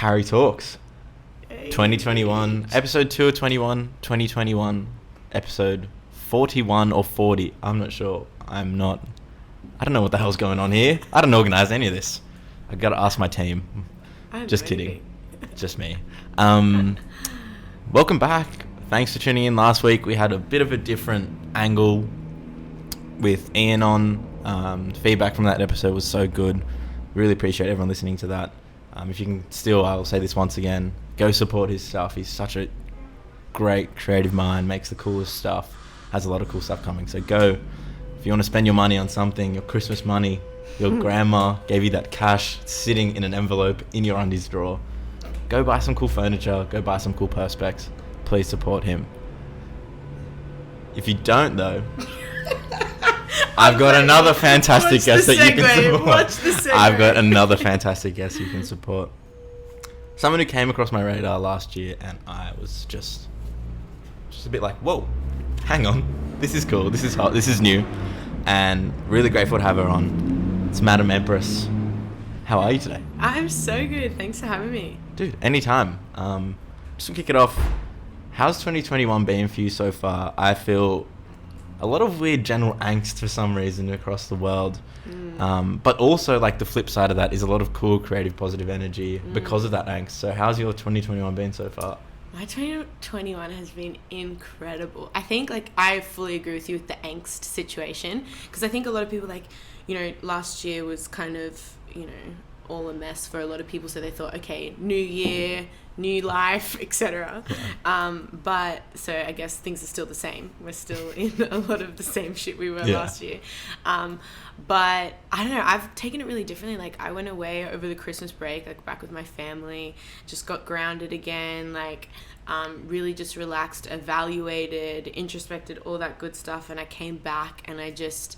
Parry Talks. Hey. 2021, episode 2 of 2021, episode 41 or 40. I'm not sure. I don't know what the hell's going on here. I don't organise any of this. I got to ask my team. Just kidding. Just me. Welcome back. Thanks for tuning in. Last week we had a bit of a different angle with Ian on. Feedback from that episode was so good. Really appreciate everyone listening to that. If you can still, I'll say this once again, go support his stuff. He's such a great creative mind, makes the coolest stuff, has a lot of cool stuff coming. So go, if you want to spend your money on something, your Christmas money, your grandma gave you that cash sitting in an envelope in your undies drawer, go buy some cool furniture, go buy some cool perspex. Please support him. If you don't though, I've got another fantastic guest that you can support. I've got another fantastic guest you can support. Someone who came across my radar last year, and I was just a bit like, whoa, hang on, this is cool, this is hot, this is new, and really grateful to have her on. It's Madam Empress. How are you today? I'm so good. Thanks for having me. Dude, anytime. Just to kick it off, how's 2021 been for you so far? I feel a lot of weird general angst for some reason across the world. But also, like, the flip side of that is a lot of cool, creative, positive energy because of that angst. So how's your 2021 been so far? My 2021 has been incredible. I think, like, I fully agree with you with the angst situation, because I think a lot of people, like, you know, last year was kind of, you know, all a mess for a lot of people, so they thought, okay, new year, new life, etc. But so I guess things are still the same. We're still in a lot of the same shit we were last year. But I don't know, I've taken it really differently. Like, I went away over the Christmas break, like, back with my family, just got grounded again, like, really just relaxed, evaluated, introspected, all that good stuff. And I came back and I just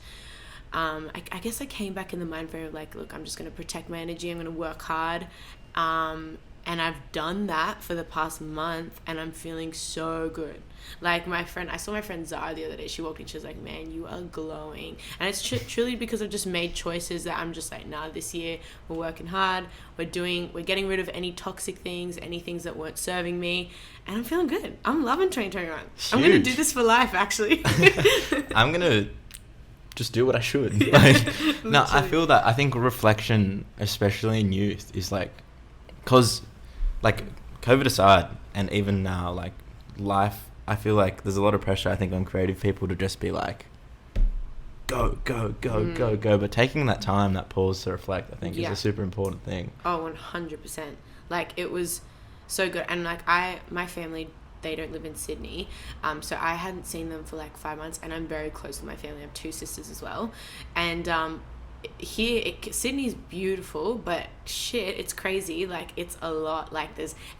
I guess I came back in the mind frame of, like, look, I'm just going to protect my energy, I'm going to work hard, and I've done that for the past month, and I'm feeling so good. Like, I saw my friend Zara the other day. She walked in, she was like, man, you are glowing. And it's truly because I've just made choices that I'm just like, nah, this year we're working hard, we're getting rid of any toxic things, any things that weren't serving me, and I'm feeling good. I'm loving 2021. Huge. I'm going to do this for life, actually. I'm going to just do what I should. Like, no, I feel that. I think reflection, especially in youth, is like, because, like, COVID aside, and even now, like, life, I feel like there's a lot of pressure, I think, on creative people to just be like, go. But taking that time, that pause to reflect, I think, is a super important thing. Oh, 100%. Like, it was so good. And, like, my family, they don't live in Sydney, so I hadn't seen them for like 5 months, and I'm very close with my family. I have 2 sisters as well, and Sydney's beautiful, but shit, it's crazy. Like, it's a lot. Like,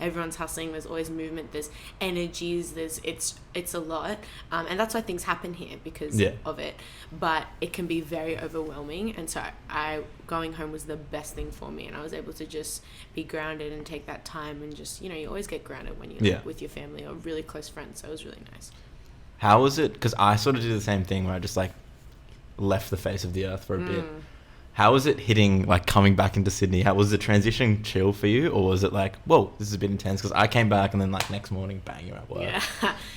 everyone's hustling, there's always movement, there's energies, it's a lot, and that's why things happen here, because of it. But it can be very overwhelming, and so going home was the best thing for me, and I was able to just be grounded and take that time, and just, you know, you always get grounded when you're with your family or really close friends, so it was really nice. How was it? Because I sort of did the same thing where I just, like, left the face of the earth for a bit. How was it hitting, like, coming back into Sydney? How was the transition chill for you, or was it like, whoa, this is a bit intense? Because I came back and then, like, next morning, bang, you're at work. Yeah.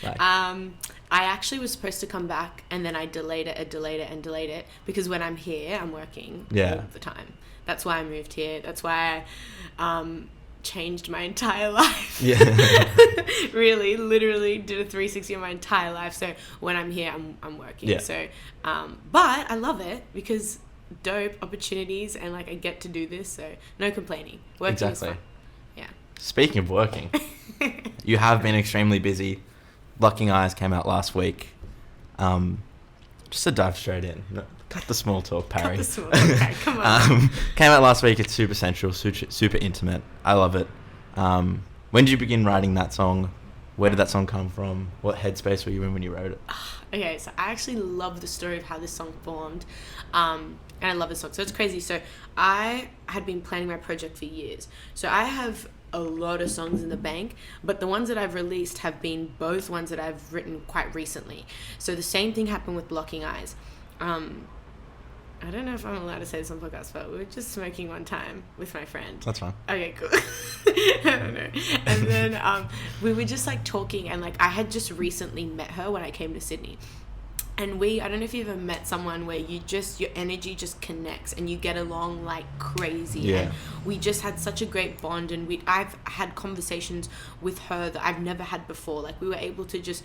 Like, I actually was supposed to come back, and then I delayed it, because when I'm here, I'm working all the time. That's why I moved here. That's why I changed my entire life. Yeah. Really, literally did a 360 of my entire life. So when I'm here, I'm working. Yeah. So, but I love it, because dope opportunities, and, like, I get to do this, so no complaining. Working is fun. Yeah. Speaking of working, you have been extremely busy. Locking Eyes came out last week. Just to dive straight in. No, cut the small talk, Parry. Come on. Came out last week. It's super sensual, super intimate. I love it. When did you begin writing that song? Where did that song come from? What headspace were you in when you wrote it? Okay, so I actually love the story of how this song formed. And I love this song. So it's crazy. So I had been planning my project for years. So I have a lot of songs in the bank, but the ones that I've released have been both ones that I've written quite recently. So the same thing happened with Locking Eyes. I don't know if I'm allowed to say this on podcast, but we were just smoking one time with my friend. That's fine. Okay, cool. I don't know. And then we were just like talking, and like I had just recently met her when I came to Sydney. And I don't know if you've ever met someone where your energy just connects and you get along like crazy. Yeah. And we just had such a great bond, and I've had conversations with her that I've never had before. Like we were able to just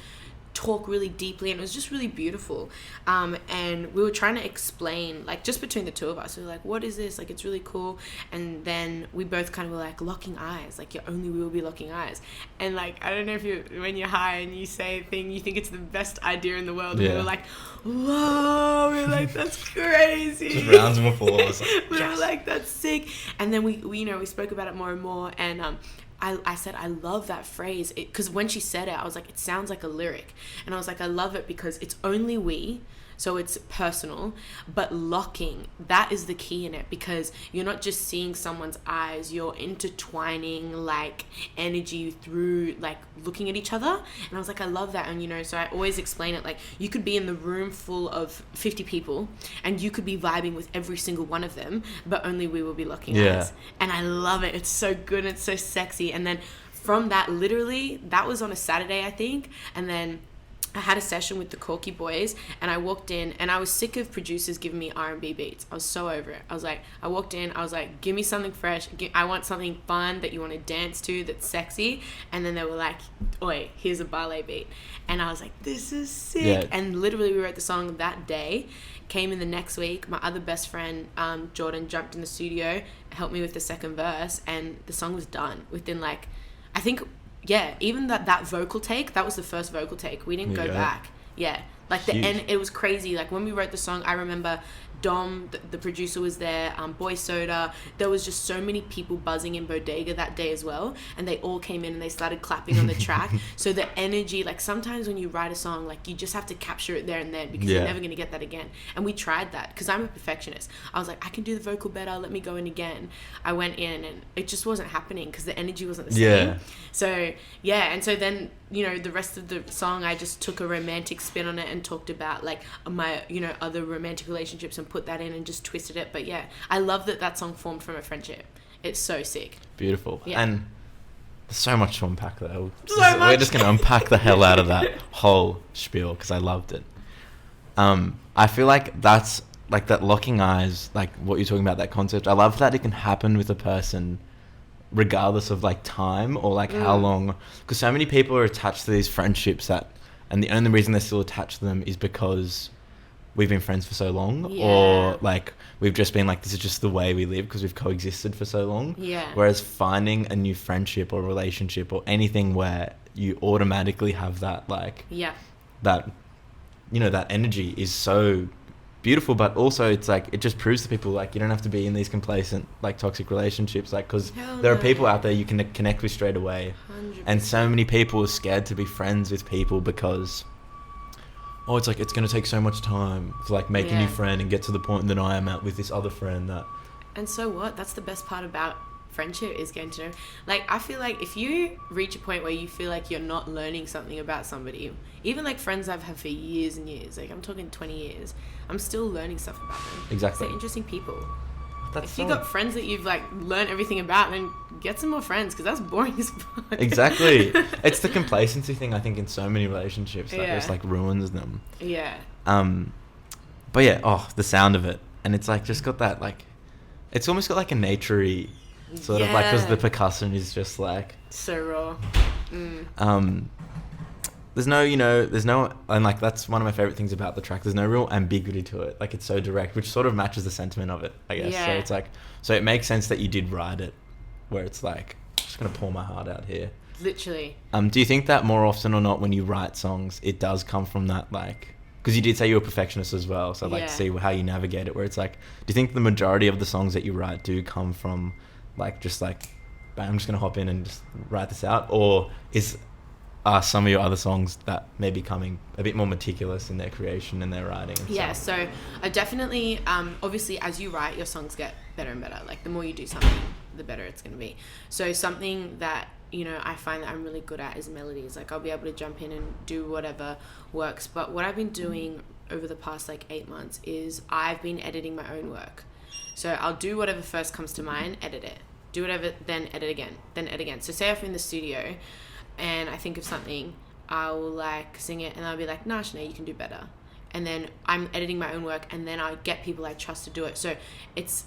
talk really deeply, and it was just really beautiful. And we were trying to explain, like, just between the two of us, we were like, what is this? Like, it's really cool. And then we both kind of were like, locking eyes, like, we will be locking eyes. And like, I don't know if when you're high and you say a thing, you think it's the best idea in the world. And we were like, whoa, we were like, that's crazy. Just rounds of applause. We were like, that's sick. And then we spoke about it more and more, and I said, I love that phrase, because when she said it, I was like, it sounds like a lyric. And I was like, I love it because it's only we, so it's personal, but locking, that is the key in it, because you're not just seeing someone's eyes, you're intertwining like energy through like looking at each other. And I was like, I love that. And so I always explain it like, you could be in the room full of 50 people and you could be vibing with every single one of them, but only we will be locking eyes. And I love it. It's so good. It's so sexy. And then from that, literally, that was on a Saturday, I think. And then I had a session with the Corky boys, and I walked in, and I was sick of producers giving me R&B beats. I was so over it. I walked in, I was like, give me something fresh. I want something fun that you want to dance to, that's sexy. And then they were like, oi, here's a ballet beat. And I was like, this is sick. Yeah. And literally we wrote the song that day. Came in the next week, my other best friend, Jordan, jumped in the studio, helped me with the second verse, and the song was done within like, I think... Yeah, even that vocal take, that was the first vocal take. We didn't go back. Yeah, like the end, it was crazy. Like when we wrote the song, I remember Dom, the producer, was there, Boy Soda. There was just so many people buzzing in Bodega that day as well, and they all came in and they started clapping on the track. So the energy, like sometimes when you write a song, like you just have to capture it there and then, because you're never going to get that again. And we tried that, because I'm a perfectionist. I was like, I can do the vocal better, let me go in again. I went in and it just wasn't happening because the energy wasn't the same. So and so then the rest of the song, I just took a romantic spin on it and talked about like my other romantic relationships and put that in and just twisted it. But I love that song formed from a friendship. It's so sick. Beautiful. And there's so much to unpack though. We're just going to unpack the hell out of that whole spiel because I loved it. I feel like that's like that locking eyes, like what you're talking about, that concept. I love that it can happen with a person regardless of like time or like how long, because so many people are attached to these friendships and the only reason they're still attached to them is because we've been friends for so long, or like we've just been like, this is just the way we live because we've coexisted for so long. Whereas finding a new friendship or relationship or anything where you automatically have that like that that energy is so beautiful, but also it's like it just proves to people like you don't have to be in these complacent like toxic relationships, like because there are people out there you can connect with straight away. 100%. And so many people are scared to be friends with people because it's like it's going to take so much time to like make a new friend and get to the point that I am at with this other friend. That and so what, that's the best part about friendship, is getting to know. Like I feel like if you reach a point where you feel like you're not learning something about somebody, even like friends I've had for years and years, like I'm talking 20 years, I'm still learning stuff about them. Exactly. They're interesting people. If you got friends that you've like learned everything about, then get some more friends, because that's boring as fuck. Exactly. It's the complacency thing, I think, in so many relationships that just like ruins them. But the sound of it, and it's like just got that like, it's almost got like a naturey sort of like, because the percussion is just like so raw. There's no, and like that's one of my favorite things about the track. There's no real ambiguity to it. Like it's so direct, which sort of matches the sentiment of it, I guess. So it's like, so it makes sense that you did write it, where it's like, I'm just gonna pour my heart out here. Literally. Do you think that more often or not when you write songs, it does come from that like? Because you did say you're a perfectionist as well, so I'd like to see how you navigate it. Where it's like, do you think the majority of the songs that you write do come from like just like, bang, I'm just gonna hop in and just write this out, or are some of your other songs that may be becoming a bit more meticulous in their creation and their writing? And so I definitely, obviously as you write, your songs get better and better. Like the more you do something, the better it's going to be. So something that, I find that I'm really good at is melodies. Like I'll be able to jump in and do whatever works. But what I've been doing over the past like 8 months is I've been editing my own work. So I'll do whatever first comes to mind, edit it. Do whatever, then edit again, then edit again. So say if I'm in the studio and I think of something, I'll like sing it and I'll be like, nah, Sinead, you can do better. And then I'm editing my own work, and then I get people I trust to do it. So it's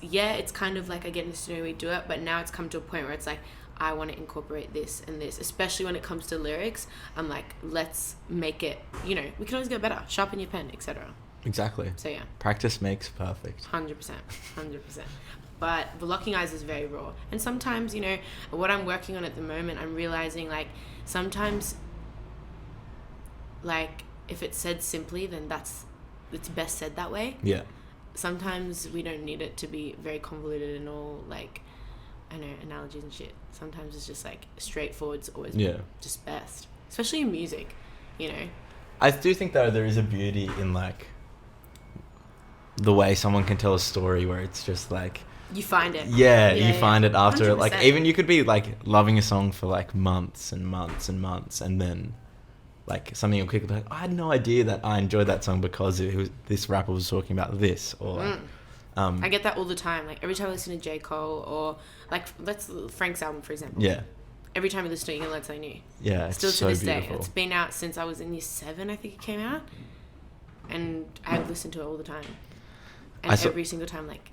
kind of like I get in the studio, we do it, but now it's come to a point where it's like, I want to incorporate this and this, especially when it comes to lyrics. I'm like, let's make it, we can always get better. Sharpen your pen, etc. Exactly. So yeah. Practice makes perfect. 100%. But the Locking Eyes is very raw. And sometimes, what I'm working on at the moment, I'm realizing like sometimes like if it's said simply, then it's best said that way. Yeah. Sometimes we don't need it to be very convoluted and all like, I know, analogies and shit. Sometimes it's just like straightforward's always just best, especially in music, I do think though there is a beauty in like the way someone can tell a story where it's just like you find it. You find it after 100%. like even you could be like loving a song for like months and months and months, and then like something will click, like, I had no idea that I enjoyed that song because this rapper was talking about this, or like, I get that all the time. Like every time I listen to J. Cole or like Frank's album, for example. Yeah. Every time I listen to it, you can learn something new. Yeah, still it's to so this beautiful. day. It's been out since I was in year 7, I think it came out, and I listen to it all the time. And every single time, like,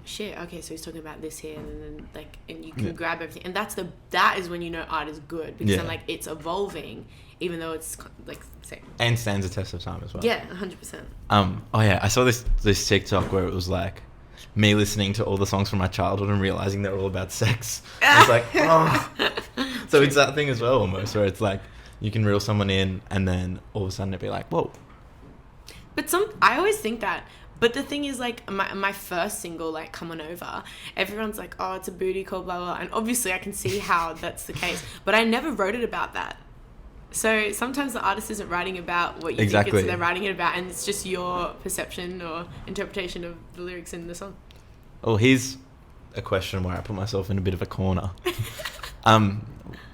shit. Okay, so he's talking about this here, and then like, and you can grab everything, and that is when you know art is good, because then like it's evolving, even though it's like same. And stands the test of time as well. Yeah, 100%. Oh yeah, I saw this TikTok where it was like me listening to all the songs from my childhood and realizing they're all about sex. It's like, oh. So it's that thing as well, almost, where it's like you can reel someone in, and then all of a sudden it'd be like, whoa. But I always think that. But the thing is, like, my first single, like, Come On Over, everyone's like, oh, it's a booty call, blah, blah, blah. And obviously I can see how that's the case. But I never wrote it about that. So sometimes the artist isn't writing about what you think they're writing it about, and it's just your perception or interpretation of the lyrics in the song. Oh, here's a question where I put myself in a bit of a corner.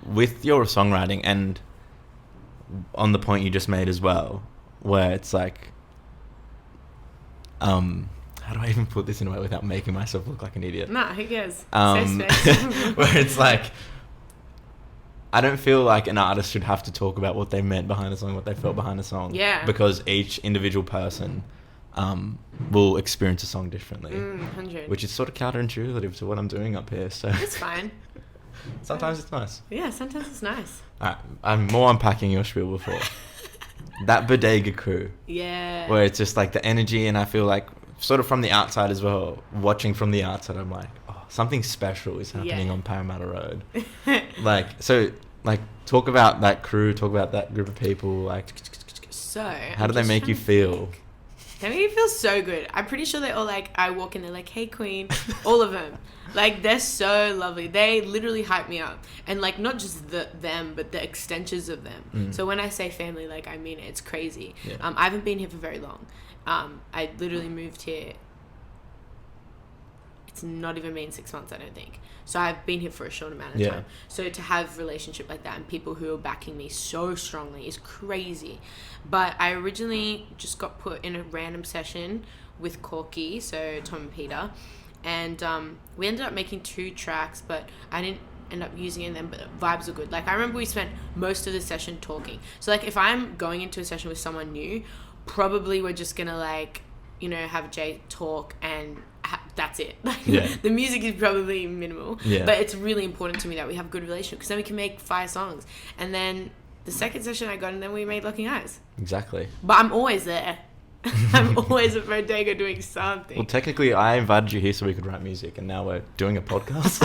With your songwriting, and on the point you just made as well, where it's like, how do I even put this in a way without making myself look like an idiot? Nah, who cares? Where it's like, I don't feel like an artist should have to talk about what they meant behind a song, what they felt behind a song. Yeah. Because each individual person will experience a song differently. 100. Which is sort of counterintuitive to what I'm doing up here. So it's fine. Sometimes it's nice. Yeah, sometimes it's nice. Alright, I'm more unpacking your spiel before. That bodega crew. Yeah. Where it's just like the energy, and I feel like sort of from the outside as well, watching from the outside, I'm like, oh, something special is happening on Parramatta Road. Talk about that crew, talk about that group of people, like, so how do they make you feel? They make me feel so good. I'm pretty sure they all like, I walk in, they're like, hey queen, all of them. Like, they're so lovely. They literally hype me up. And like, not just them, but the extensions of them. So when I say family, like, I mean it. It's crazy. Yeah. I haven't been here for very long. I literally moved here. It's not even been 6 months, I don't think. So I've been here for a short amount of time. So to have a relationship like that and people who are backing me so strongly is crazy. But I originally just got put in a random session with Corky, so Tom and Peter. And we ended up making 2 tracks, but I didn't end up using them, but the vibes were good. Like, I remember we spent most of the session talking. So like, if I'm going into a session with someone new, probably we're just gonna like, have Jay talk and that's it. The music is probably minimal, but it's really important to me that we have a good relationship, because then we can make 5 songs. And then the second session I got, and then we made Locking Eyes. Exactly. But I'm always there. I'm always at bodega doing something. Well, technically I invited you here so we could write music, and now we're doing a podcast.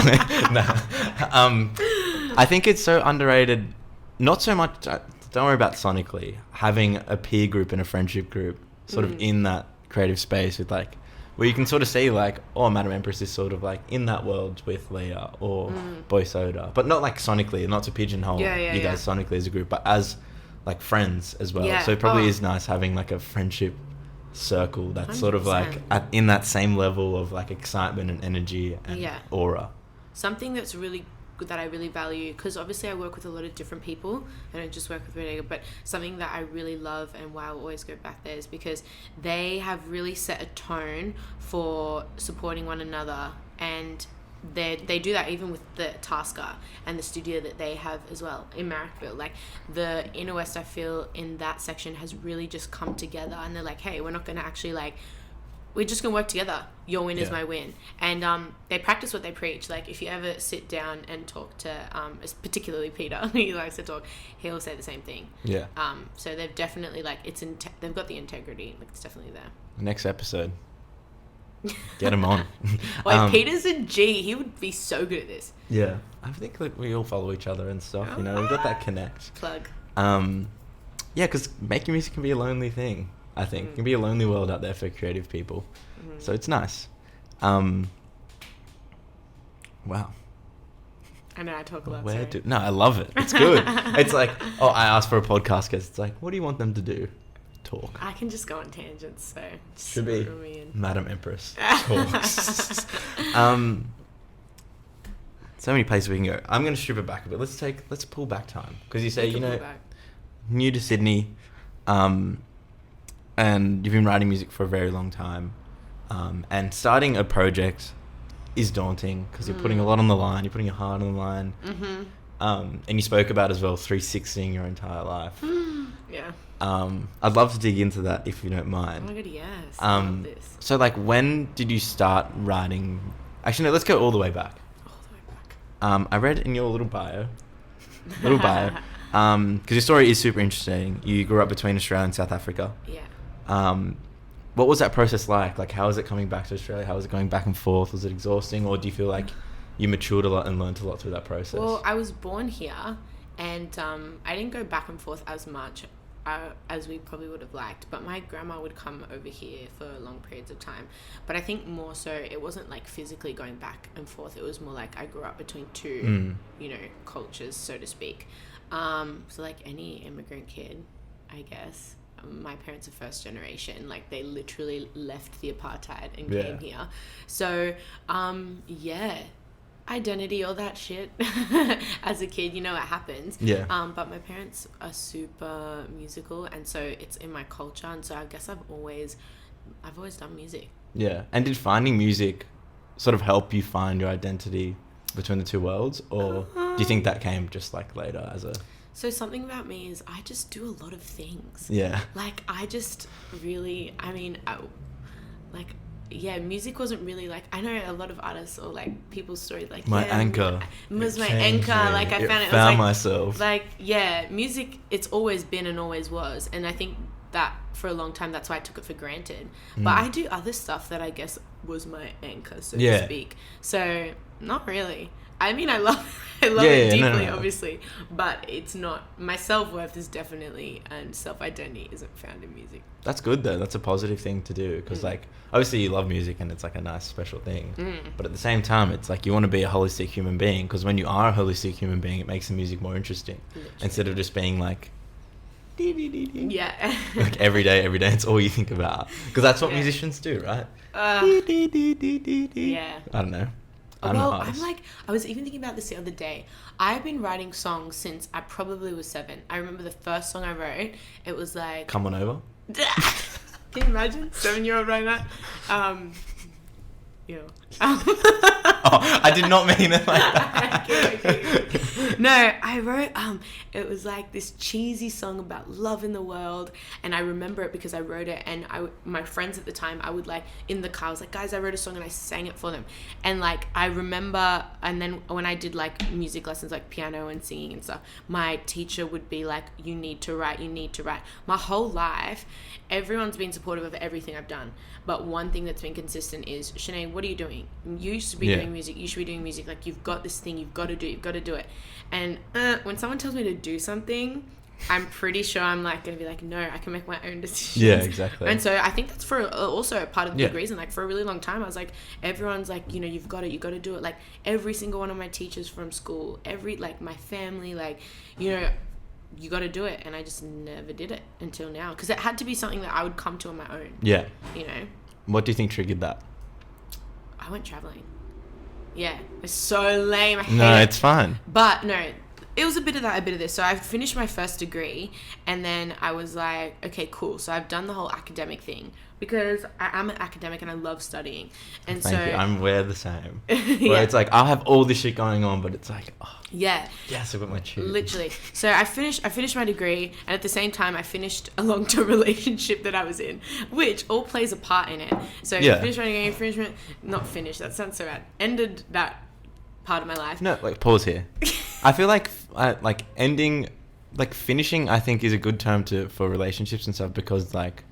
I think it's so underrated. Not so much, don't worry about sonically, having a peer group and a friendship group sort of in that creative space, with like, where you can sort of see like, oh, Madam Empress is sort of like in that world with Leah or Boy Soda, but not like sonically, not to pigeonhole you guys sonically as a group, but as like friends as well. So it probably is nice having like a friendship circle that's 100%. Sort of like in that same level of like excitement and energy and aura. Something that's really that I really value, because obviously I work with a lot of different people. I don't just work with Bodega, but something that I really love and why I'll always go back there is because they have really set a tone for supporting one another, and they do that even with the Tasker and the studio that they have as well in Marrickville. Like the Inner West, I feel in that section has really just come together, and they're like, hey, we're not going to actually like, we're just going to work together. Your win is my win. And they practice what they preach. Like if you ever sit down and talk to, particularly Peter, he likes to talk, he'll say the same thing. Yeah. So they've definitely like, they've got the integrity. Like it's definitely there. Next episode. Get him on. Like Peter's a G. He would be so good at this. Yeah. I think like we all follow each other and stuff. You know, we've got that connect. Plug. Yeah, because making music can be a lonely thing. I think it can be a lonely world out there for creative people. So it's nice. Wow. I know I talk a lot. No, I love it. It's good. It's like, oh, I asked for a podcast guest. It's like, what do you want them to do? Talk. I can just go on tangents, so just should be Madam Empress talks. So many places we can go. I'm going to strip it back a bit. Let's pull back time, because you say, you know, new to Sydney, and you've been writing music for a very long time, and starting a project is daunting because you're putting a lot on the line. You're putting your heart on the line. And you spoke about as well 360ing your entire life. Yeah. I'd love to dig into that if you don't mind. Oh my god, yes. I love this. So like, when did you start writing? Actually, no, let's go all the way back. I read in your little bio, because your story is super interesting. You grew up between Australia and South Africa. Yeah. What was that process like? Like, how was it coming back to Australia? How was it going back and forth? Was it exhausting, or do you feel like you matured a lot and learned a lot through that process? Well, I was born here, and I didn't go back and forth as much as we probably would have liked, but my grandma would come over here for long periods of time. But I think more so it wasn't like physically going back and forth. It was more like I grew up between two, you know, cultures, so to speak. So like any immigrant kid, I guess. My parents are first generation. Like they literally left the apartheid and came here. So identity, all that shit. As a kid, you know, it happens. But my parents are super musical, and so it's in my culture, and so I guess I've always done music. Yeah. And did finding music sort of help you find your identity between the two worlds, or do you think that came just like later as a... So something about me is I just do a lot of things. Yeah. Like I just really, music wasn't really like, I know a lot of artists or like people's stories like, my anchor. It was my anchor. Like I found it. Found like, myself. Like, yeah, music, it's always been and always was. And I think that for a long time, that's why I took it for granted. But I do other stuff that I guess was my anchor, so to speak. So not really. I mean, I love it deeply, obviously, but it's not, my self-worth is definitely, and self-identity isn't found in music. That's good though. That's a positive thing to do, because like, obviously you love music and it's like a nice special thing, but at the same time, it's like you want to be a holistic human being, because when you are a holistic human being, it makes the music more interesting. Literally. Instead of just being like, yeah, like every day it's all you think about, because that's what musicians do, right? Yeah. I don't know. I was even thinking about this the other day. I've been writing songs since I probably was 7. I remember the first song I wrote, it was like... Come On Over? Can you imagine? 7-year-old writing that? Yeah. I did not mean it like that. Okay. No, I wrote, it was like this cheesy song about love in the world, and I remember it because I wrote it, and my friends at the time, I would like, in the car, I was like, guys, I wrote a song, and I sang it for them, and like, I remember, and then when I did like music lessons, like piano and singing and stuff, my teacher would be like, you need to write. My whole life, everyone's been supportive of everything I've done, but one thing that's been consistent is, Sinead, what are you doing? You should be doing music. You should be doing music. Like, you've got this thing. You've got to do it. And when someone tells me to do something, I'm pretty sure I'm like going to be like, no, I can make my own decisions. Yeah, exactly. And so I think that's for also a part of the big reason. Like, for a really long time, I was like, everyone's like, you know, you got to do it. Like, every single one of my teachers from school, like my family, like, you know, you got to do it. And I just never did it until now, because it had to be something that I would come to on my own. Yeah. You know? What do you think triggered that? I went traveling. Yeah, it's so lame. I hate No, it. it's fine. But no, it was a bit of that, a bit of this. So I finished my first degree, and then I was like, okay, cool. So I've done the whole academic thing because I'm an academic and I love studying. And Thank you. We're the same. Yeah. Where it's like, I'll have all this shit going on, but it's like, oh, yeah. yes, I've got my tube. Literally. So I finished my degree, and at the same time I finished a long-term relationship that I was in, which all plays a part in it. So Yeah. finished my degree, not finished, that sounds so bad. Ended that part of my life. No, like, pause here. I feel like ending, like, finishing, I think is a good term for relationships and stuff, because like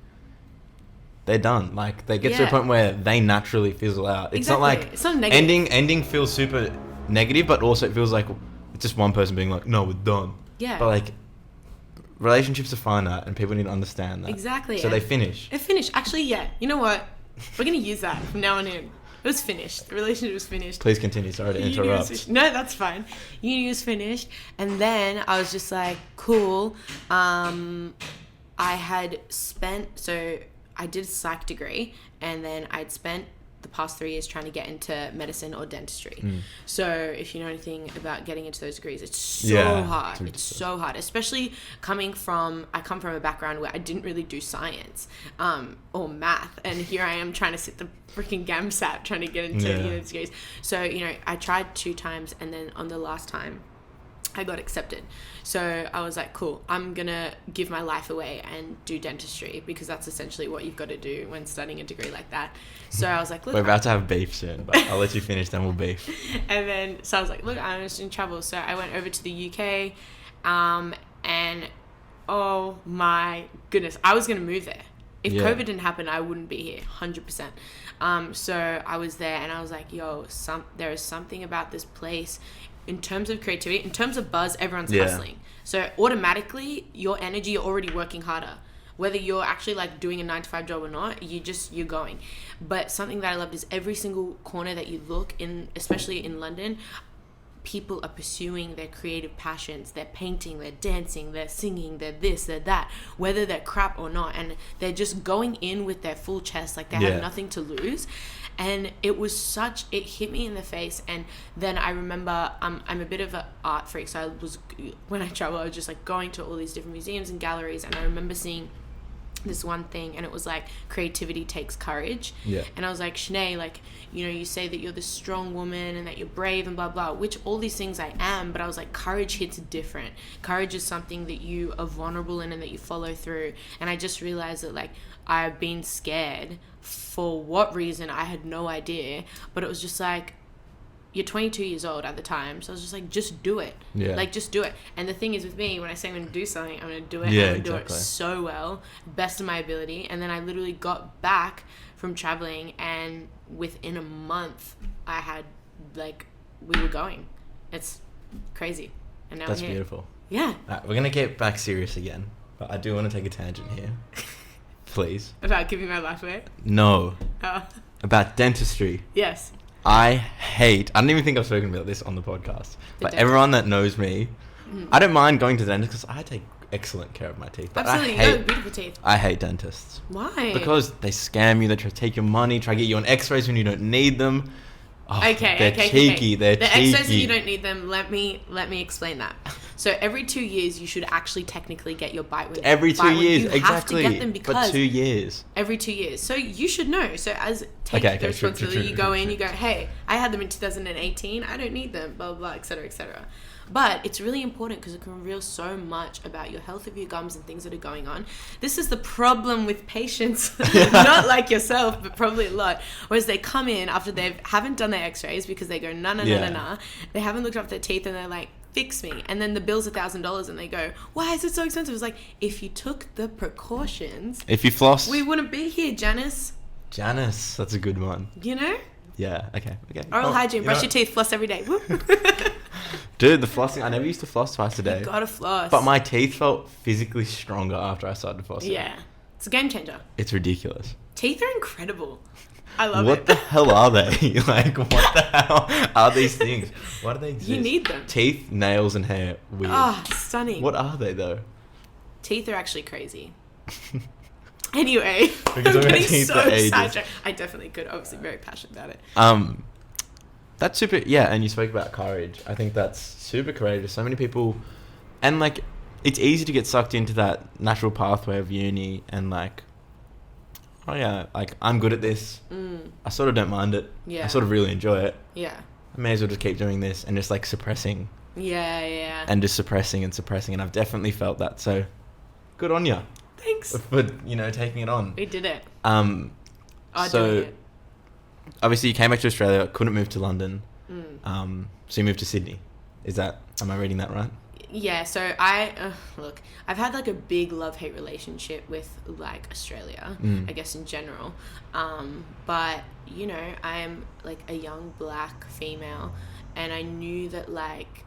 they're done. Like, they get to a point where they naturally fizzle out. It's not like it's not negative. ending feels super negative, but also it feels like it's just one person being like, no, we're done. Yeah. But like, relationships are finite and people need to understand that. Exactly. So they finish. It finished. Actually, yeah. You know what? We're going to use that from now on in. It was finished. The relationship was finished. Please continue. Sorry to interrupt. No, that's fine. Uni was finished. And then I was just like, cool. I had spent... So I did a psych degree. And then I'd spent the past 3 years trying to get into medicine or dentistry. So if you know anything about getting into those degrees, it's so hard. It's so hard, especially I come from a background where I didn't really do science or math, and here I am trying to sit the freaking GAMSAT trying to get into these degrees. So I tried 2 times, and then on the last time I got accepted. So I was like, cool, I'm going to give my life away and do dentistry, because that's essentially what you've got to do when studying a degree like that. So I was like, look, we're about to have beef soon, but I'll let you finish, then we'll beef. And then, so I was like, look, I'm just in trouble. So I went over to the UK, and oh my goodness, I was going to move there. If COVID didn't happen, I wouldn't be here, 100%. So I was there, and I was like, yo, there is something about this place. In terms of creativity, in terms of buzz, everyone's hustling. So automatically, your energy, you're already working harder. Whether you're actually like doing a 9-to-5 job or not, you're going. But something that I loved is every single corner that you look in, especially in London, people are pursuing their creative passions. They're painting, they're dancing, they're singing, they're this, they're that, whether they're crap or not. And they're just going in with their full chest, like they have nothing to lose. And it hit me in the face. And then I remember, I'm a bit of an art freak. So when I travel, I was just like going to all these different museums and galleries. And I remember seeing this one thing, and it was like, creativity takes courage. And I was like, Shanae, like, you say that you're this strong woman and that you're brave and blah blah, which all these things I am, but I was like, courage hits different. Courage is something that you are vulnerable in and that you follow through. And I just realized that, like, I've been scared for what reason, I had no idea, but it was just like, you're 22 years old at the time, so I was just like, just do it. Like, just do it. And the thing is with me, when I say I'm going to do something, I'm going to do it. I'm going to do it so well, best of my ability. And then I literally got back from traveling, and within a month I had, like, we were going. It's crazy. And now That's I'm here. beautiful. Yeah. We're going to get back serious again, but I do want to take a tangent here. Please. About giving my life away? No. Oh. About dentistry. Yes. I don't even think I've spoken about this on the podcast, but everyone that knows me, I don't mind going to the dentist because I take excellent care of my teeth. But absolutely, you have beautiful teeth. I hate dentists. Why? Because they scam you, they try to take your money, try to get you on x-rays when you don't need them. Oh, they're cheeky. They're the cheeky. x-rays that you don't need them, let me explain that. So every 2 years you should actually technically get your bite when every 2 years, you exactly. have to get them because but 2 years. Every 2 years. So you should know. So as the responsibility, you go in, you go, hey, I had them in 2018, I don't need them, blah, blah, blah, etc., etc. But it's really important because it can reveal so much about your health of your gums and things that are going on. This is the problem with patients, not like yourself, but probably a lot. Whereas they come in after they haven't done their x-rays because they go, nah. They haven't looked up their teeth and they're like, fix me. And then the bill's $1,000 and they go, why is it so expensive? It's like, if you took the precautions, if you floss, we wouldn't be here, Janice. Janice, that's a good one. You know? Yeah, okay. Oral hygiene, brush your teeth, floss every day. Dude, the flossing, I never used to floss twice a day. You gotta floss. But my teeth felt physically stronger after I started flossing. Yeah. It's a game changer. It's ridiculous. Teeth are incredible. I love it. What the hell are they? Like, what the hell are these things? Why do they exist? You need them. Teeth, nails, and hair. Weird. Oh, stunning. What are they, though? Teeth are actually crazy. Anyway, because I'm I'm getting teeth so for ages. sidetracked. I definitely could. Obviously, very passionate about it. That's super, yeah, and you spoke about courage. I think that's super courageous. So many people, and like, it's easy to get sucked into that natural pathway of uni and like, oh yeah, like, I'm good at this. I sort of don't mind it. Yeah. I sort of really enjoy it. Yeah. I may as well just keep doing this and just like suppressing. Yeah. And just suppressing, and I've definitely felt that. So, good on you. Thanks. For, taking it on. We did it. So, doing it. Obviously you came back to Australia, couldn't move to London. So you moved to Sydney. Am I reading that right? Yeah, so look, I've had like a big love-hate relationship with like Australia, I guess in general. But, I am like a young black female, and I knew that like,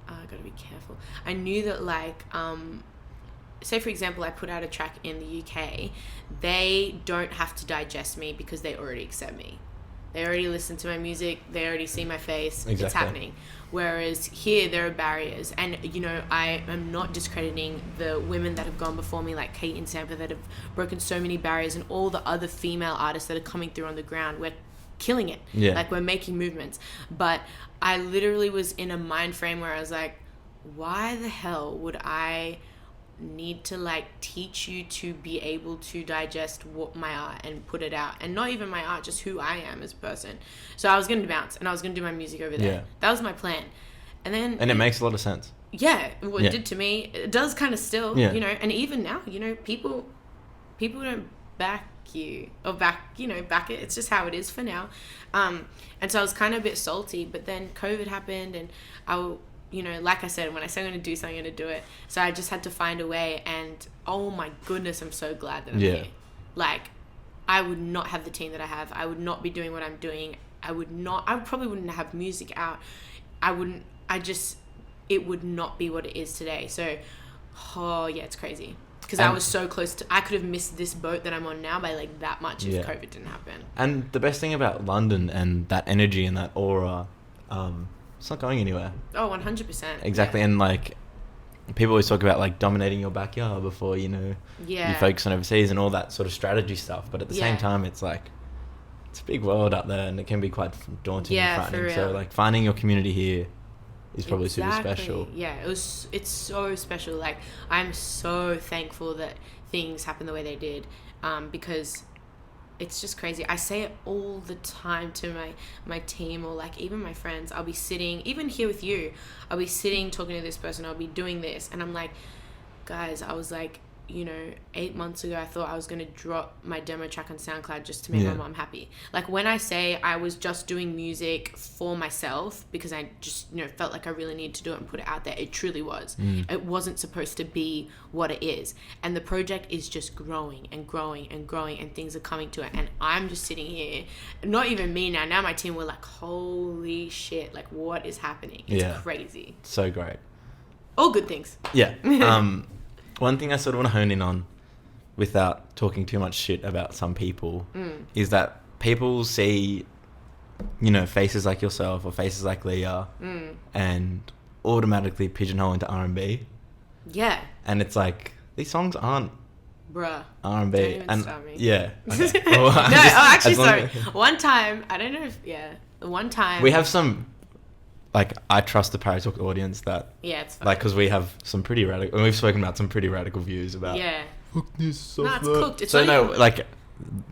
I gotta be careful. I knew that like, say for example, I put out a track in the UK, they don't have to digest me because they already accept me. They already listen to my music. They already see my face. Exactly. It's happening. Whereas here, there are barriers. And, I am not discrediting the women that have gone before me, like Kate and Sampa, that have broken so many barriers, and all the other female artists that are coming through on the ground. We're killing it. Yeah. Like, we're making movements. But I literally was in a mind frame where I was like, why the hell would I need to like teach you to be able to digest what my art and put it out, and not even my art, just who I am as a person. So I was going to bounce and I was going to do my music over there. That was my plan. And it makes a lot of sense. Yeah, what it did to me, it does kind of still, and even now, people don't back you or back it. It's just how it is for now. And so I was kind of a bit salty, but then COVID happened, and like I said, when I say I'm going to do something, I'm going to do it. So I just had to find a way, and oh my goodness, I'm so glad that I'm here. Like, I would not have the team that I have. I would not be doing what I'm doing. I probably wouldn't have music out. It would not be what it is today. So, it's crazy. Because I was so close to, I could have missed this boat that I'm on now by like that much if COVID didn't happen. And the best thing about London and that energy and that aura, it's not going anywhere. Oh, 100%. Exactly. And like, people always talk about like dominating your backyard before, you focus on overseas and all that sort of strategy stuff. But at the same time, it's like, it's a big world out there, and it can be quite daunting and frightening. For real. So like, finding your community here is probably super special. Yeah, it's so special. Like, I'm so thankful that things happened the way they did, because it's just crazy. I say it all the time to my team, or like even my friends. I'll be sitting, even here with you, I'll be sitting talking to this person, I'll be doing this, and I'm like, guys, I was like, 8 months ago, I thought I was going to drop my demo track on SoundCloud just to make my mom happy. Like, when I say I was just doing music for myself because I just, felt like I really needed to do it and put it out there, it truly was. It wasn't supposed to be what it is. And the project is just growing and growing and growing, and things are coming to it. And I'm just sitting here, not even me now. Now my team were like, holy shit, like, what is happening? It's crazy. So great. All good things. Yeah. One thing I sort of want to hone in on, without talking too much shit about some people, is that people see, faces like yourself or faces like Leah, and automatically pigeonhole into R&B. Yeah. And it's like, these songs aren't R&B. Don't even start me. Yeah. Okay. Well, actually, sorry. One time, I don't know if, one time. We have some... Like, I trust the Parry Talk audience that... Yeah, it's fine. Like, because we have some pretty radical... We've spoken about some pretty radical views about... Yeah. Fuck this, stuff. No, it's cooked. It's so, like,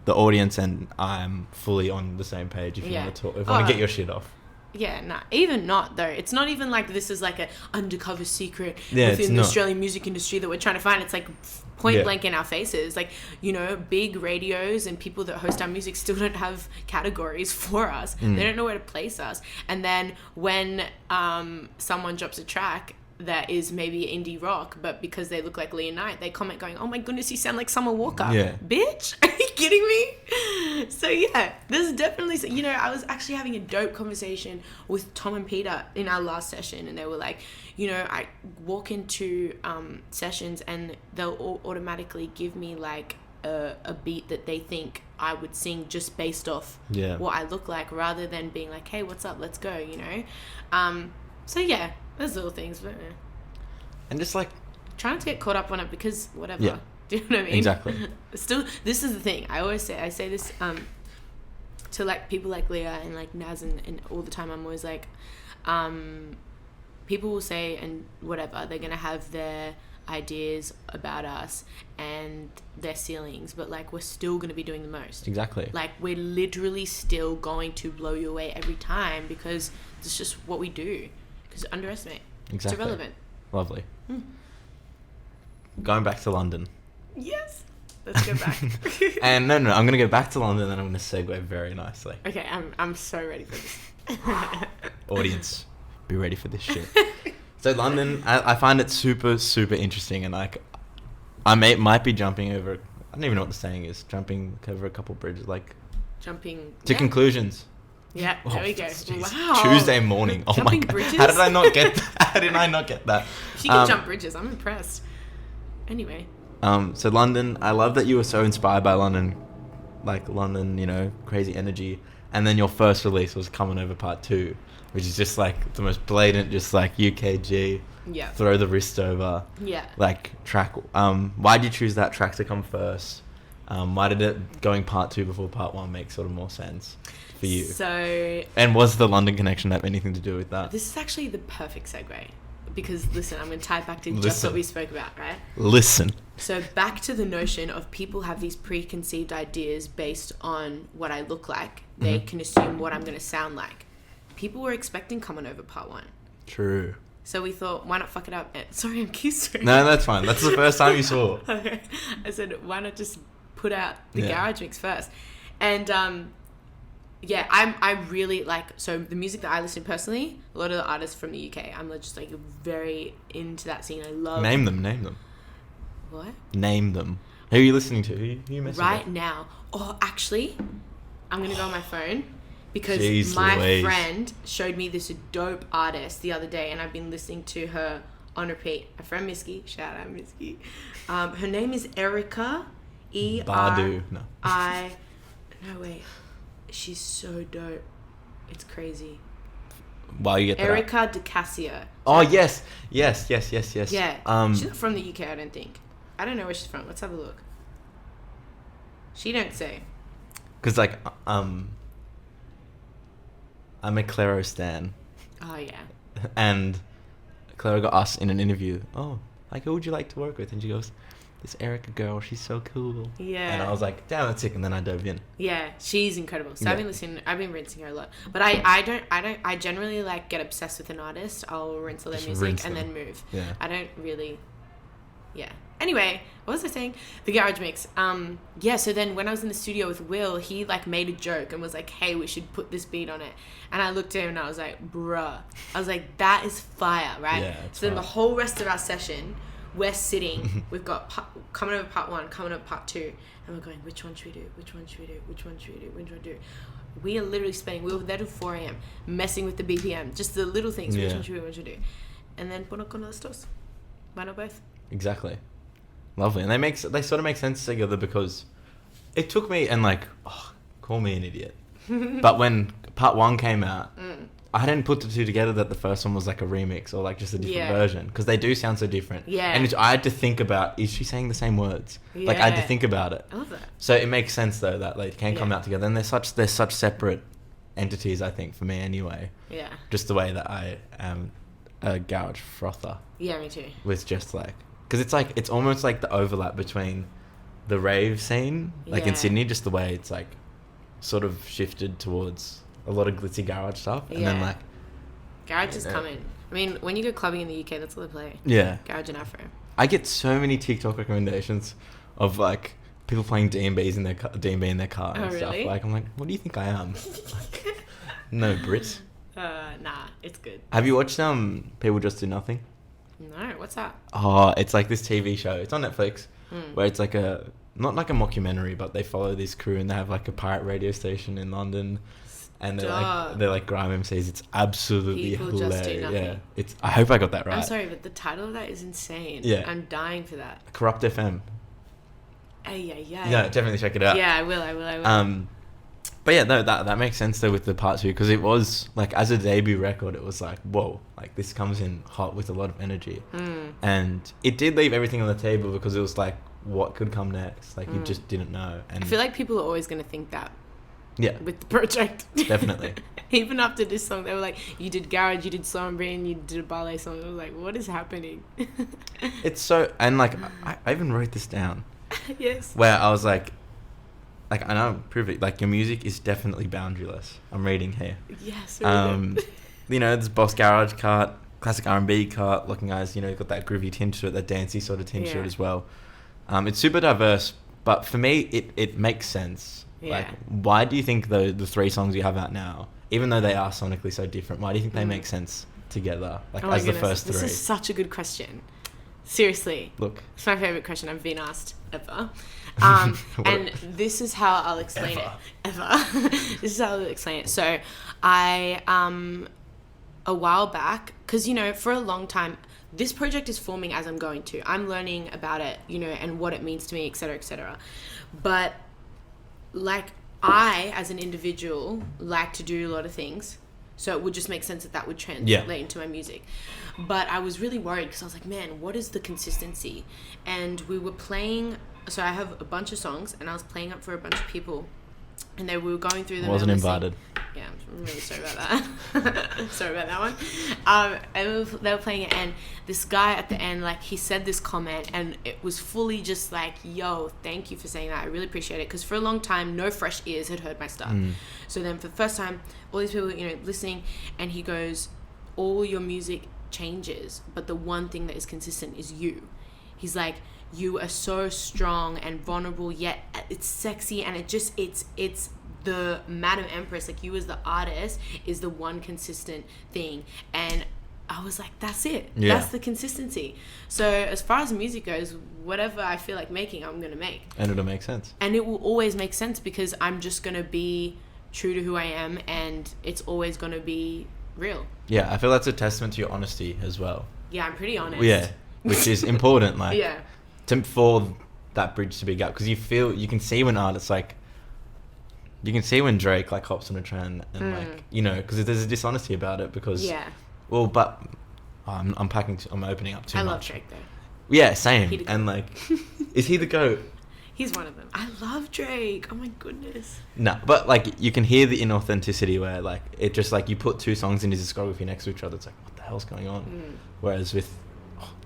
the audience and I'm fully on the same page if you want to talk... If you want to get your shit off. Yeah, nah. Even not, though. It's not even like this is like an undercover secret within the Australian music industry that we're trying to find. It's like... point blank in our faces, like, big radios and people that host our music still don't have categories for us. They don't know where to place us. And then when someone drops a track that is maybe indie rock, but because they look like Leah Knight, they comment going, oh my goodness, you sound like Summer Walker. Yeah. Bitch, are you kidding me? So there's definitely, I was actually having a dope conversation with Tom and Peter in our last session, and they were like, I walk into sessions and they'll automatically give me like a beat that they think I would sing just based off what I look like, rather than being like, hey, what's up, let's go, So there's little things, but and just like trying to get caught up on it because whatever. Do you know what I mean? Exactly. Still, this is the thing. I say this to like people like Leah and like Naz and all the time, I'm always like, people will say and whatever, they're gonna have their ideas about us and their ceilings, but like we're still going to be doing the most. Exactly. Like we're literally still going to blow you away every time because it's just what we do. Because underestimate. Exactly. It's irrelevant. Lovely. Going back to London. Yes. Let's go back. And no, I'm going to go back to London and I'm going to segue very nicely. Okay, I'm so ready for this. Audience, be ready for this shit. So London, I find it super, super interesting, and like, I might be jumping over. I don't even know what the saying is. Jumping over a couple bridges, like jumping to conclusions. Yeah, there we go. Wow. Tuesday morning. Oh jumping my god! Bridges? How did I not get that? How did I not get that? She can jump bridges. I'm impressed. Anyway. So London, I love that you were so inspired by London, like London, you know, crazy energy, and then your first release was Coming Over Part 2. Which is just like the most blatant, just like UKG, throw the wrist over, like track. Why did you choose that track to come first? Why did it going Part 2 before Part 1 make sort of more sense for you? So, and was the London connection have anything to do with that? This is actually the perfect segue because listen, I'm going to tie it back to just what we spoke about, right? Listen. So back to the notion of people have these preconceived ideas based on what I look like. They can assume what I'm going to sound like. People were expecting Coming Over Part 1. True. So we thought, why not fuck it up? Sorry, I'm kissing. No, that's fine. That's the first time you saw. Okay. I said, why not just put out the garage mix first? And I really like, so the music that I listen to personally, a lot of the artists from the UK, I'm just like very into that scene. I love. Name them. What? Name them. Who are you listening to? Who you messing right with? now? Oh, actually, I'm going to go on my phone. Because Jeez my Louise. friend showed me this dope artist the other day, and I've been listening to her on repeat. My friend Misky, shout out Misky. Her name is Erica. Badu. No. No, wait. She's so dope. It's crazy. While you get that Erica DeCassia. Oh, yes. Yeah. She's not from the UK, I don't think. I don't know where she's from. Let's have a look. She don't say. Because, like, I'm a Claro stan. Oh, yeah. And Claro got us in an interview. Oh, like, who would you like to work with? And she goes, this Erica girl, she's so cool. Yeah. And I was like, damn, that's sick. And then I dove in. Yeah, she's incredible. So I've been rinsing her a lot. But I generally like get obsessed with an artist. I'll rinse all their music and then move. Yeah. I don't really, Anyway, what was I saying? The garage mix. So then when I was in the studio with Will, he like made a joke and was like, hey, we should put this beat on it. And I looked at him and I was like, bruh. I was like, that is fire, right? Yeah, so then the whole rest of our session, we're sitting, we've got Coming Over Part 1, Coming Over Part 2, and we're going, which one should we do? Which one should we do? Which one should we do? Which one should we do? We are literally we were there till 4 a.m, messing with the BPM, just the little things, which one should we do, which one should we do? And then, ¿por no con los dos? Why not both? Exactly. Lovely. And they sort of make sense together because it took me, and like, call me an idiot. But when Part 1 came out, I didn't put the two together that the first one was like a remix or like just a different version because they do sound so different. Yeah. And I had to think about, is she saying the same words? Yeah. Like I had to think about it. I love that. So it makes sense though that they can come out together, and they're such separate entities, I think, for me anyway. Yeah. Just the way that I am a garage frother. Yeah, me too. With just like, because it's almost like the overlap between the rave scene, like in Sydney, just the way it's like sort of shifted towards a lot of glitzy garage stuff, and then like garage is coming. I mean, when you go clubbing in the UK, that's all they play. Yeah, garage and Afro. I get so many TikTok recommendations of like people playing D&B in their car and stuff. Like I'm like, what do you think I am? Like, no Brit. Nah, it's good. Have you watched People Just Do Nothing? No, what's that? Oh, it's like this TV show. It's on Netflix, where it's like not like a mockumentary, but they follow this crew and they have like a pirate radio station in London, and they're like grime MCs. It's absolutely People hilarious. Just Do Nothing. Yeah, I hope I got that right. I'm sorry, but the title of that is insane. Yeah, I'm dying for that. Corrupt FM. Yeah, definitely check it out. Yeah, I will. But yeah, no, that makes sense though with the Part 2, because it was like, as a debut record, it was like, whoa, like this comes in hot with a lot of energy, and it did leave everything on the table because it was like, what could come next? Like you just didn't know. And I feel like people are always going to think that. Yeah. with the project. Definitely. Even after this song, they were like, you did garage, you did R&B, and you did a ballet song. I was like, what is happening? It's so, and like, I even wrote this down. Yes. Where I was like, I know, prove it. Like, your music is definitely boundaryless. I'm reading here. Yes. Really you know, there's Boss Garage Cart, classic R&B cart, Looking Eyes, you know, you've got that groovy tinge to it, that dancey sort of tinge to it as well. It's super diverse, but for me, it makes sense. Yeah. Like, why do you think the 3 songs you have out now, even though they are sonically so different, why do you think they make sense together, like, oh as my the first 3? This is such a good question. Seriously. Look. It's my favourite question I've been asked ever. And this is how I'll explain it. Ever. This is how I'll explain it. So, I, a while back, because, you know, for a long time, this project is forming as I'm going to. I'm learning about it, you know, and what it means to me, etc., etc. But, like, I, as an individual, like to do a lot of things. So it would just make sense that would translate into my music. But I was really worried because I was like, man, what is the consistency? And we were playing, so I have a bunch of songs and I was playing up for a bunch of people and we were going through them. Wasn't invited. Yeah, I'm really sorry about that. Sorry about that one. And they were playing it and this guy at the end, like, he said this comment and it was fully just like, yo, thank you for saying that. I really appreciate it. Because for a long time, no fresh ears had heard my stuff. So then for the first time, all these people, you know, listening, and he goes, all your music changes, but the one thing that is consistent is you. He's like, you are so strong and vulnerable, yet it's sexy, and it's the Madam Empress, like, you as the artist is the one consistent thing. And I was like, that's it. That's the consistency. So as far as music goes, whatever I feel like making, I'm gonna make, and it'll make sense, and it will always make sense because I'm just gonna be true to who I am, and it's always gonna be real. Yeah, I feel that's a testament to your honesty as well. Yeah, I'm pretty honest. Yeah, which is important. Like, for that bridge to be up, because you can see when artists, like, you can see when Drake, like, hops on a trend and like, you know, because there's a dishonesty about it because well, but I'm opening up too much. I love Drake though. Yeah, same. And like, is he the GOAT? He's one of them. I love Drake. Oh my goodness. No, but like, you can hear the inauthenticity where, like, it just, like, you put 2 songs in his discography next to each other, it's like, what the hell's going on? Whereas with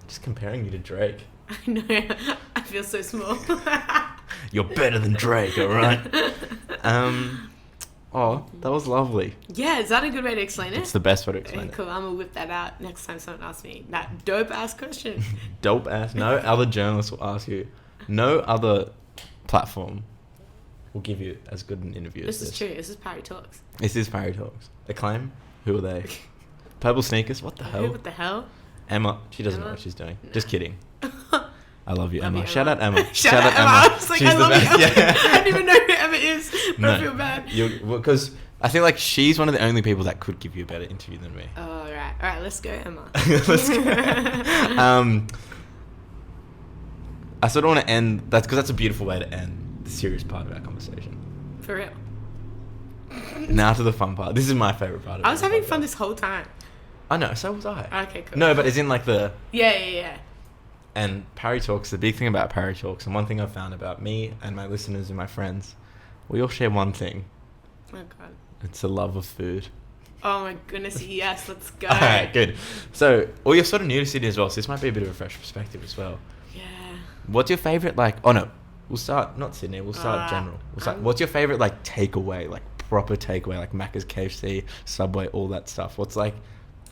just comparing you to Drake, I know, I feel so small. You're better than Drake, alright? Oh, that was lovely. Yeah, is that a good way to explain it? It's the best way to explain it. Cool, I'm gonna whip that out next time someone asks me that dope-ass question. Dope-ass? No other journalist will ask you. No other platform will give you as good an interview as this. This is true. This is Parry Talks. This is Parry Talks. Acclaim? Who are they? Purple Sneakers? What the hell? What the hell? Emma. She doesn't know what she's doing. No. Just kidding. I love you, Emma. Emma. Shout out Emma. Shout out Emma. I was like, she's the best. Yeah. I didn't even know who Emma is, but I feel bad. Because I feel like she's one of the only people that could give you a better interview than me. Oh, all right, let's go, Emma. Let's go. I sort of want to end that because that's a beautiful way to end the serious part of our conversation. For real. Now to the fun part. This is my favorite part of it. I was having fun this whole time. I know, so was I. Okay, cool. No, but it's in like the... Yeah. And Parry Talks, the big thing about Parry Talks, and one thing I've found about me and my listeners and my friends, we all share one thing. Oh, God. It's a love of food. Oh, my goodness, yes, let's go. All right, good. So, well, you're sort of new to Sydney as well, so this might be a bit of a fresh perspective as well. Yeah. What's your favourite, like... Oh, no. We'll start... Not Sydney. We'll start general. What's your favourite, like, takeaway? Like, proper takeaway? Like, Macca's, KFC, Subway, all that stuff. What's, like...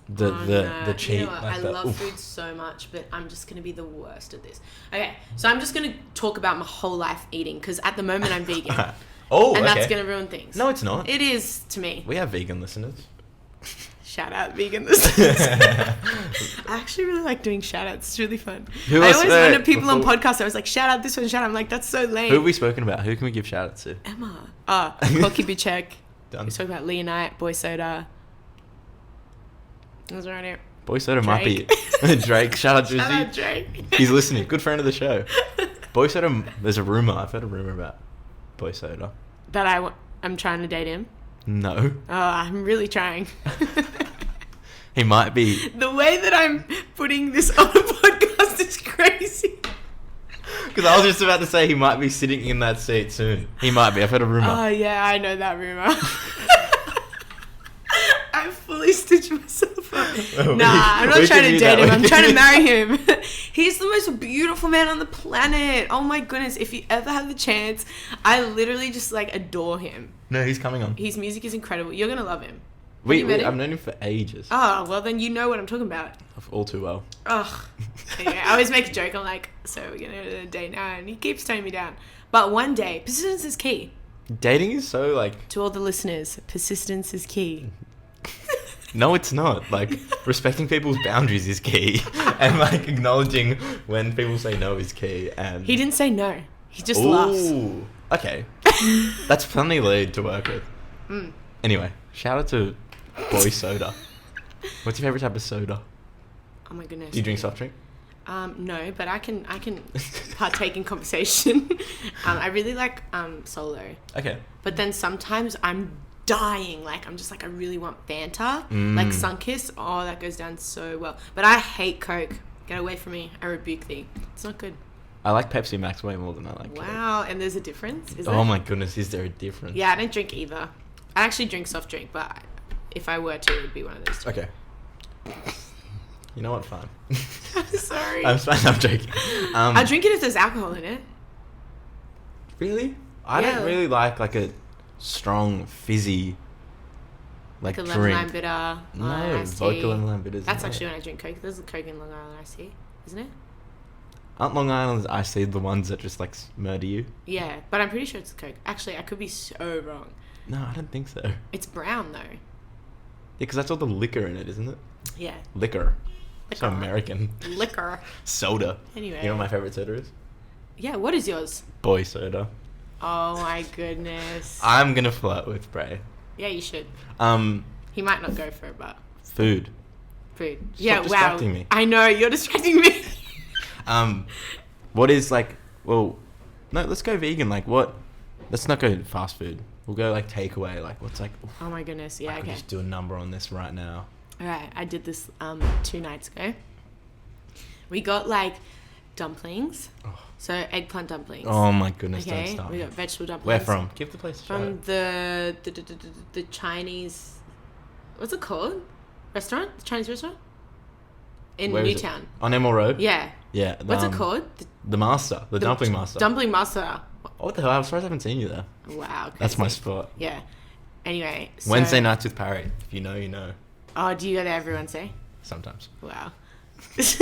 The cheat. You know what? Like I love food so much, but I'm just going to be the worst at this. Okay, so I'm just going to talk about my whole life eating, because at the moment I'm vegan. And that's going to ruin things. No, it's not. It is to me. We have vegan listeners. Shout out vegan listeners. I actually really like doing shout outs. It's really fun. I always wonder people on podcasts, I was like, shout out this one, shout out. I'm like, that's so lame. Who have we spoken about? Who can we give shout outs to? Emma. Cocky Buchek. Done. We spoke about Leonite, Boy Soda. That's right here. Boy Soda might be Drake. Shout out Drizzy. Shout out Drake. He's listening. Good friend of the show. Boy Soda. There's a rumor. I've heard a rumor about Boy Soda. That I'm trying to date him. No. Oh, I'm really trying. He might be. The way that I'm putting this on a podcast is crazy. Because I was just about to say he might be sitting in that seat soon. He might be. I've heard a rumor. Oh, yeah, I know that rumor. I fully stitched myself up. Nah, I'm not trying to date him. I'm trying to marry him. He's the most beautiful man on the planet. Oh my goodness. If you ever have the chance, I literally just like adore him. No, he's coming on. His music is incredible. You're going to love him. I've known him for ages. Oh, well then you know what I'm talking about. All too well. Ugh. Anyway, I always make a joke. I'm like, so we're going to date now. And he keeps toning me down. But one day, persistence is key. Dating is so like... To all the listeners, persistence is key. No, it's not. Like, respecting people's boundaries is key. And, like, acknowledging when people say no is key. And he didn't say no. He just laughs. Okay. That's plenty lead to work with. Anyway, shout out to Boy Soda. What's your favourite type of soda? Oh, my goodness. Do you drink soft drink? No, but I can partake in conversation. I really like Solo. Okay. But then sometimes I'm dying. Like, I'm just like, I really want Fanta. Like Sunkiss. Oh, that goes down so well. But I hate Coke. Get away from me. I rebuke thee. It's not good. I like Pepsi Max way more than I like Coke. Wow, and there's a difference? Is Oh there? my goodness, is there a difference? Yeah, I don't drink either. I actually drink soft drink, but if I were to, it would be one of those two. Okay. You know what? Fine. I'm sorry. I'm joking. I drink it if there's alcohol in it. Really? I don't really like a strong fizzy like a drink. lemon lime bitter. No, vodka lemon lime bitters. That's actually when I drink Coke. There's a Coke in Long Island iced tea, isn't it? Aren't Long Island's iced tea the ones that just like murder you? Yeah, but I'm pretty sure it's Coke. Actually, I could be so wrong. No, I don't think so. It's brown though. Yeah, because that's all the liquor in it, isn't it? Yeah. Liquor. So American. Liquor. Soda. Anyway. You know what my favorite soda is? Yeah, what is yours? Boy Soda. Oh my goodness. I'm gonna flirt with Bray. Yeah, you should. He might not go for it, but... Food. Food. Stop Yeah, distracting wow. me. I know, you're distracting me. What is like... Well, no, let's go vegan. Like what... Let's not go fast food. We'll go like takeaway. Like what's like... Oof, Oh my goodness, yeah, I could okay. just do a number on this right now. Alright, I did this 2 nights ago. We got like dumplings. Oh. So eggplant dumplings. Oh my goodness, don't Okay, start. we got vegetable dumplings. Where from? Give the place a shout. From the Chinese... What's it called? Restaurant? The Chinese restaurant? In Where is it? Newtown. On Emerald Road? Yeah. Yeah. What's it called? The Master. The Dumpling Master. Dumpling Master. What the hell? I'm surprised I haven't seen you there. Wow. That's my crazy. spot. Yeah. Anyway. So, Wednesday nights with Parry. If you know, you know. Oh, do you go there every Wednesday? Sometimes. Wow.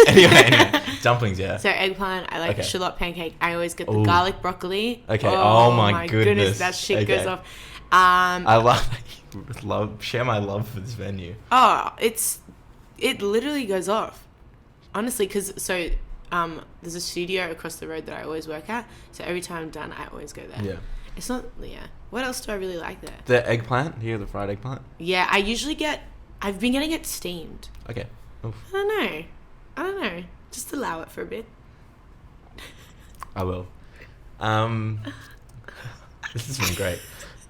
anyway. Dumplings, yeah. So eggplant, I like Okay. shallot pancake. I always get the Ooh. garlic broccoli. Okay. Oh my goodness. That shit Okay. goes off. I share my love for this venue. Oh, it literally goes off. Honestly, because there's a studio across the road that I always work at. So every time I'm done, I always go there. Yeah. It's not, yeah. What else do I really like there? The eggplant? Here, the fried eggplant? Yeah, I've been getting it steamed. Okay. Oof. I don't know. Just allow it for a bit. I will. This has been great.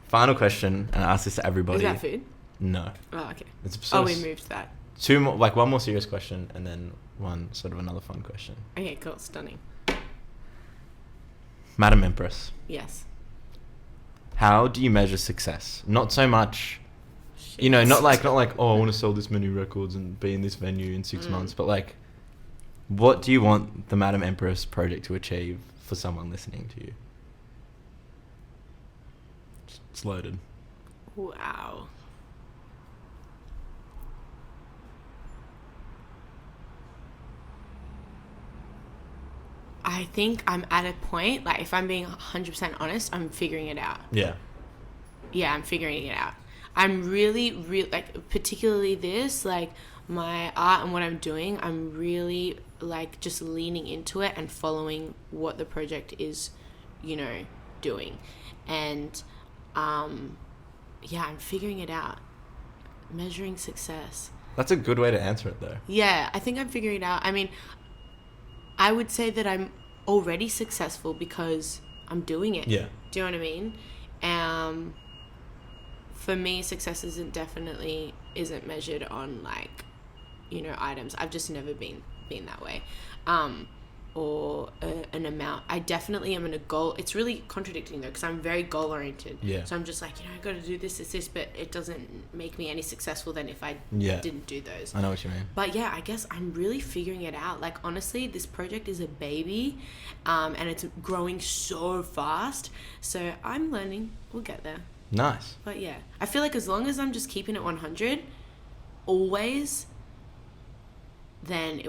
Final question, and I ask this to everybody. Is that food? No. Oh, okay. It's We moved that. two more, like one more serious question, and then one sort of another fun question. Okay, cool. Stunning. Madam Empress, Yes. how do you measure success? Not so much, you know, not like oh, I want to sell this many records and be in this venue in 6 months, but like, what do you want the Madam Empress project to achieve for someone listening to you? It's loaded. Wow. I think I'm at a point, like if I'm being 100% honest, I'm figuring it out. Yeah. Yeah, I'm figuring it out. I'm really, like, particularly this, like, my art and what I'm doing, I'm really, like, just leaning into it and following what the project is, you know, doing. And, yeah, I'm figuring it out. Measuring success. That's a good way to answer it, though. Yeah, I think I'm figuring it out. I mean, I would say that I'm already successful because I'm doing it. Yeah. Do you know what I mean? For me, success isn't measured on, like, you know, items. I've just never been that way. or an amount. I definitely am in a goal. It's really contradicting though, because I'm very goal oriented. Yeah. So I'm just like, I got to do this, but it doesn't make me any successful than if I didn't do those. I know what you mean. But yeah, I guess I'm really figuring it out. Like, honestly, this project is a baby, and it's growing so fast. So I'm learning. We'll get there. Nice. But yeah, I feel like as long as I'm just keeping it 100, always, then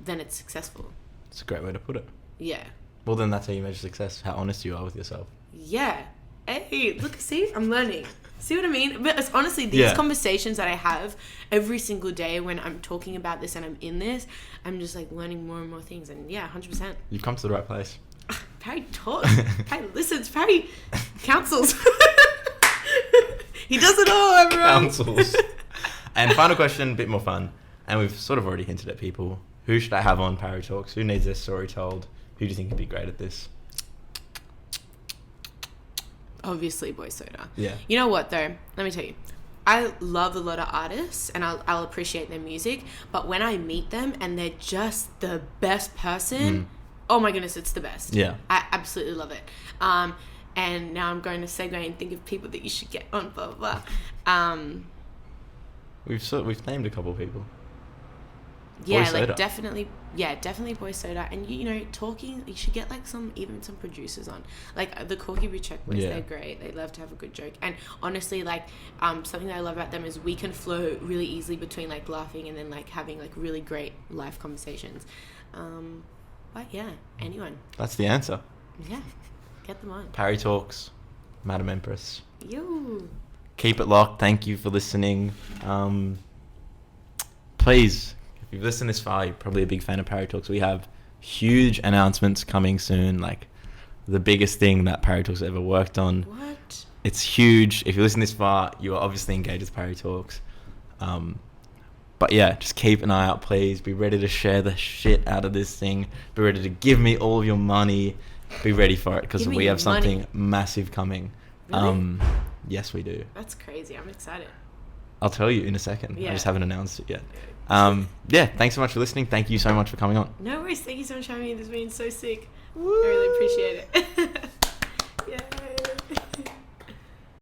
it's successful. It's a great way to put it. Yeah. Well, then that's how you measure success, how honest you are with yourself. Yeah. Hey, look, see, I'm learning. See what I mean? But it's honestly, these conversations that I have every single day when I'm talking about this and I'm in this, I'm just like learning more and more things. And yeah, 100%. You've come to the right place. Parry talks. Parry listens. Parry counsels. He does it all, everyone. Counsels. And final question, a bit more fun. And we've sort of already hinted at people. Who should I have on Parry Talks? Who needs their story told? Who do you think would be great at this? Obviously, Boy Soda. Yeah. You know what, though? Let me tell you. I love a lot of artists, and I'll appreciate their music. But when I meet them and they're just the best person, oh my goodness, it's the best. Yeah. I absolutely love it. And now I'm going to segue and think of people that you should get on, blah, blah, blah. We've named a couple of people. Yeah, Boy like definitely Boy Soda. And you should get like some producers on, like the Corky Checklist. They're great. They love to have a good joke. And honestly, like something that I love about them is we can flow really easily between like laughing and then like having like really great life conversations. But yeah, anyone. That's the answer. Yeah, get them on. Parry Talks, Madam Empress. You. Keep it locked. Thank you for listening. Please, if you've listened this far, you're probably a big fan of Parry Talks. We have huge announcements coming soon, like the biggest thing that Parry Talks ever worked on. What? It's huge. If you listen this far, you are obviously engaged with Parry Talks. But yeah, just keep an eye out, please. Be ready to share the shit out of this thing. Be ready to give me all of your money. Be ready for it, because we have something massive coming. Really? Yes, we do. That's crazy. I'm excited. I'll tell you in a second. Yeah. I just haven't announced it yet. Yeah, thanks so much for listening. Thank you so much for coming on. No worries. Thank you so much for having me. This has been so sick. Woo! I really appreciate it.